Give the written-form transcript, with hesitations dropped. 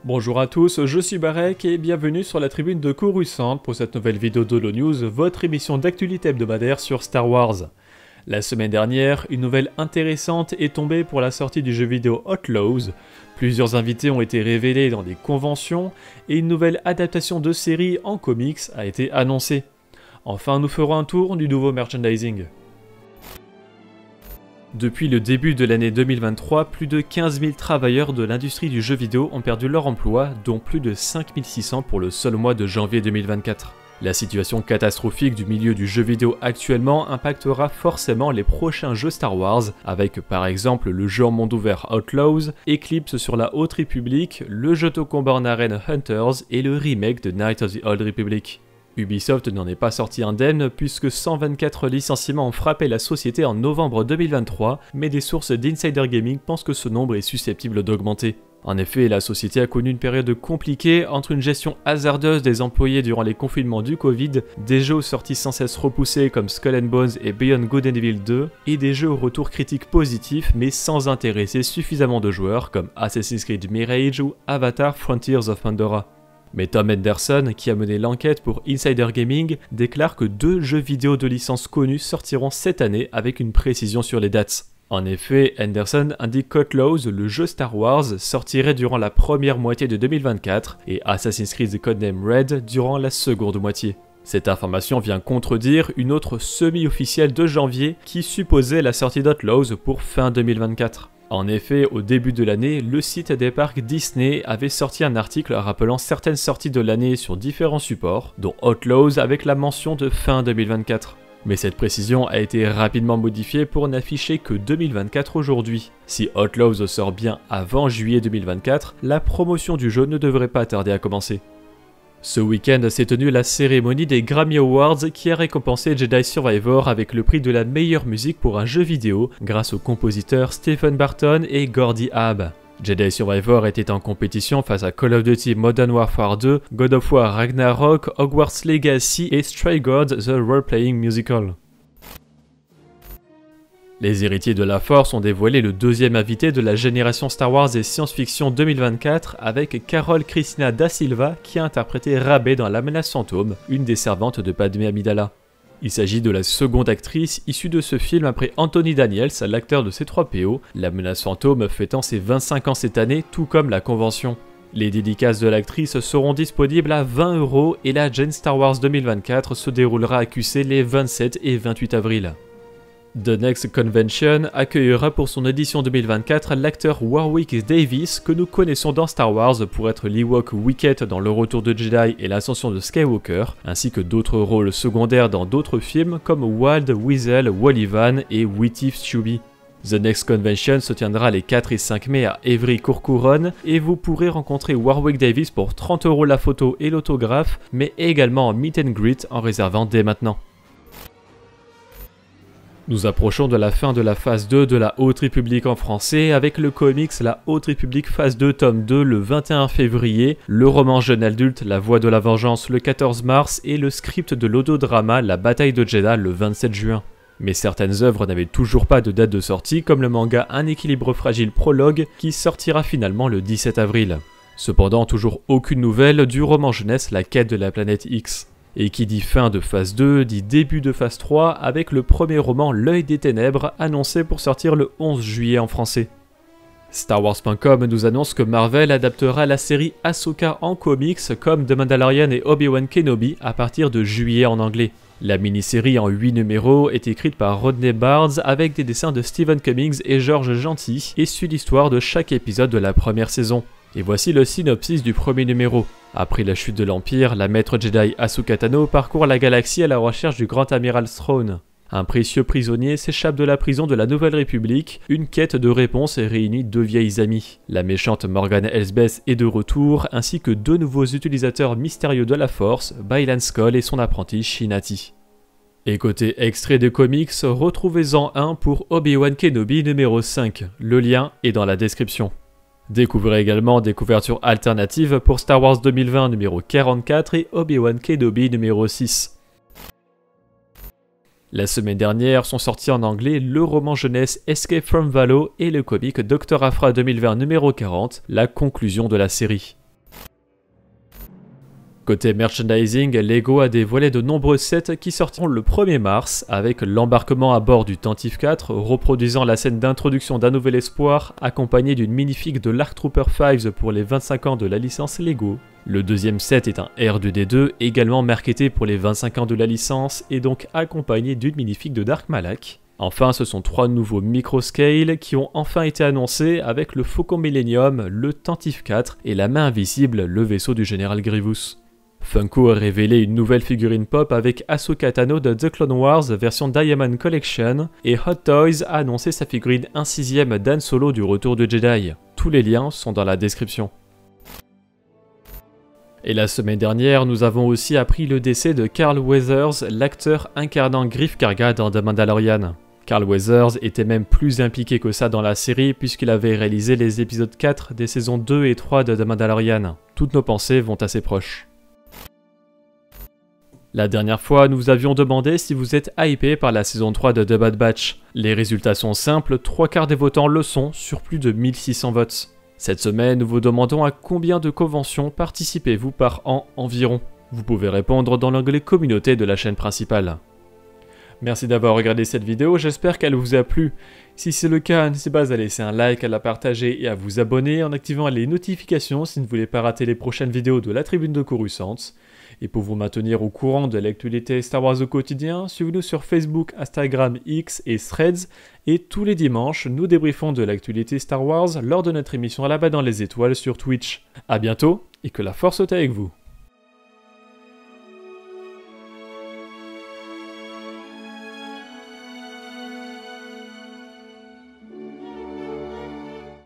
Bonjour à tous, je suis Barek et bienvenue sur la tribune de Coruscant pour cette nouvelle vidéo d'Holonews, votre émission d'actualité hebdomadaire sur Star Wars. La semaine dernière, une nouvelle intéressante est tombée pour la sortie du jeu vidéo Outlaws. Plusieurs invités ont été révélés dans des conventions et une nouvelle adaptation de série en comics a été annoncée. Enfin, nous ferons un tour du nouveau merchandising. Depuis le début de l'année 2023, plus de 15 000 travailleurs de l'industrie du jeu vidéo ont perdu leur emploi, dont plus de 5 600 pour le seul mois de janvier 2024. La situation catastrophique du milieu du jeu vidéo actuellement impactera forcément les prochains jeux Star Wars, avec par exemple le jeu en monde ouvert Outlaws, Eclipse sur la Haute République, le jeu de combat en arène Hunters et le remake de Knights of the Old Republic. Ubisoft n'en est pas sorti indemne puisque 124 licenciements ont frappé la société en novembre 2023, mais des sources d'Insider Gaming pensent que ce nombre est susceptible d'augmenter. En effet, la société a connu une période compliquée entre une gestion hasardeuse des employés durant les confinements du Covid, des jeux aux sorties sans cesse repoussées comme Skull and Bones et Beyond Good and Evil 2, et des jeux au retour critique positif mais sans intéresser suffisamment de joueurs comme Assassin's Creed Mirage ou Avatar Frontiers of Pandora. Mais Tom Henderson, qui a mené l'enquête pour Insider Gaming, déclare que 2 jeux vidéo de licence connus sortiront cette année avec une précision sur les dates. En effet, Henderson indique qu'Outlaws, le jeu Star Wars, sortirait durant la première moitié de 2024 et Assassin's Creed Codename Red durant la seconde moitié. Cette information vient contredire une autre semi-officielle de janvier qui supposait la sortie d'Outlaws pour fin 2024. En effet, au début de l'année, le site des parcs Disney avait sorti un article rappelant certaines sorties de l'année sur différents supports, dont Outlaws avec la mention de fin 2024. Mais cette précision a été rapidement modifiée pour n'afficher que 2024 aujourd'hui. Si Outlaws sort bien avant juillet 2024, la promotion du jeu ne devrait pas tarder à commencer. Ce week-end s'est tenue la cérémonie des Grammy Awards qui a récompensé Jedi Survivor avec le prix de la meilleure musique pour un jeu vidéo grâce aux compositeurs Stephen Barton et Gordy Habb. Jedi Survivor était en compétition face à Call of Duty Modern Warfare 2, God of War Ragnarok, Hogwarts Legacy et Stray Gods The Role-Playing Musical. Les héritiers de la Force ont dévoilé le deuxième invité de la génération Star Wars et Science-Fiction 2024 avec Carol Cristina da Silva qui a interprété Rabe dans La Menace Fantôme, une des servantes de Padmé Amidala. Il s'agit de la seconde actrice issue de ce film après Anthony Daniels, l'acteur de C3PO, La Menace Fantôme fêtant ses 25 ans cette année, tout comme la convention. Les dédicaces de l'actrice seront disponibles à 20 € et la Gen Star Wars 2024 se déroulera à QC les 27 et 28 avril. The Next Convention accueillera pour son édition 2024 l'acteur Warwick Davis que nous connaissons dans Star Wars pour être l'Ewok Wicket dans Le Retour de Jedi et l'Ascension de Skywalker, ainsi que d'autres rôles secondaires dans d'autres films comme Wald, Weasel, Wallivan et Witif Chewie. The Next Convention se tiendra les 4 et 5 mai à Évry-Courcouronnes et vous pourrez rencontrer Warwick Davis pour 30 € la photo et l'autographe, mais également en meet and greet en réservant dès maintenant. Nous approchons de la fin de la phase 2 de la Haute République en français avec le comics La Haute République phase 2 tome 2 le 21 février, le roman jeune adulte La Voix de la Vengeance le 14 mars et le script de l'audio-drama La Bataille de Jedha le 27 juin. Mais certaines œuvres n'avaient toujours pas de date de sortie comme le manga Un équilibre fragile prologue qui sortira finalement le 17 avril. Cependant, toujours aucune nouvelle du roman jeunesse La Quête de la planète X. Et qui dit fin de phase 2, dit début de phase 3 avec le premier roman L'œil des ténèbres annoncé pour sortir le 11 juillet en français. StarWars.com nous annonce que Marvel adaptera la série Ahsoka en comics comme The Mandalorian et Obi-Wan Kenobi à partir de juillet en anglais. La mini-série en 8 numéros est écrite par Rodney Barnes avec des dessins de Stephen Cummings et George Gentil et suit l'histoire de chaque épisode de la première saison. Et voici le synopsis du premier numéro. Après la chute de l'Empire, la maître Jedi Ahsoka Tano parcourt la galaxie à la recherche du grand amiral Thrawn. Un précieux prisonnier s'échappe de la prison de la Nouvelle République, une quête de réponse réunit 2 vieilles amies. La méchante Morgan Elsbeth est de retour, ainsi que 2 nouveaux utilisateurs mystérieux de la Force, Baylan Skoll et son apprenti Shinati. Et côté extrait de comics, retrouvez-en un pour Obi-Wan Kenobi numéro 5, le lien est dans la description. Découvrez également des couvertures alternatives pour Star Wars 2020 numéro 44 et Obi-Wan Kenobi numéro 6. La semaine dernière sont sortis en anglais le roman jeunesse Escape from Valo et le comic Dr. Aphra 2020 numéro 40, la conclusion de la série. Côté merchandising, LEGO a dévoilé de nombreux sets qui sortiront le 1er mars, avec l'embarquement à bord du Tantive 4, reproduisant la scène d'introduction d'Un Nouvel Espoir, accompagné d'une minifig de l'Arc Trooper 5 pour les 25 ans de la licence LEGO. Le deuxième set est un R2D2, également marketé pour les 25 ans de la licence, et donc accompagné d'une minifig de Dark Malak. Enfin, ce sont 3 nouveaux microscales qui ont enfin été annoncés avec le Faucon Millennium, le Tantive 4 et la main invisible, le vaisseau du général Grievous. Funko a révélé une nouvelle figurine pop avec Ahsoka Tano de The Clone Wars version Diamond Collection, et Hot Toys a annoncé sa figurine 1/6 d'Han Solo du Retour de Jedi. Tous les liens sont dans la description. Et la semaine dernière, nous avons aussi appris le décès de Carl Weathers, l'acteur incarnant Greef Karga dans The Mandalorian. Carl Weathers était même plus impliqué que ça dans la série puisqu'il avait réalisé les épisodes 4 des saisons 2 et 3 de The Mandalorian. Toutes nos pensées vont à ses proches. La dernière fois, nous vous avions demandé si vous êtes hypé par la saison 3 de The Bad Batch. Les résultats sont simples, 3/4 des votants le sont, sur plus de 1600 votes. Cette semaine, nous vous demandons à combien de conventions participez-vous par an environ. Vous pouvez répondre dans l'onglet communauté de la chaîne principale. Merci d'avoir regardé cette vidéo, j'espère qu'elle vous a plu. Si c'est le cas, n'hésitez pas à laisser un like, à la partager et à vous abonner en activant les notifications si vous ne voulez pas rater les prochaines vidéos de la Tribune de Coruscant. Et pour vous maintenir au courant de l'actualité Star Wars au quotidien, suivez-nous sur Facebook, Instagram, X et Threads. Et tous les dimanches, nous débriefons de l'actualité Star Wars lors de notre émission à la bas dans les étoiles sur Twitch. A bientôt et que la force soit avec vous.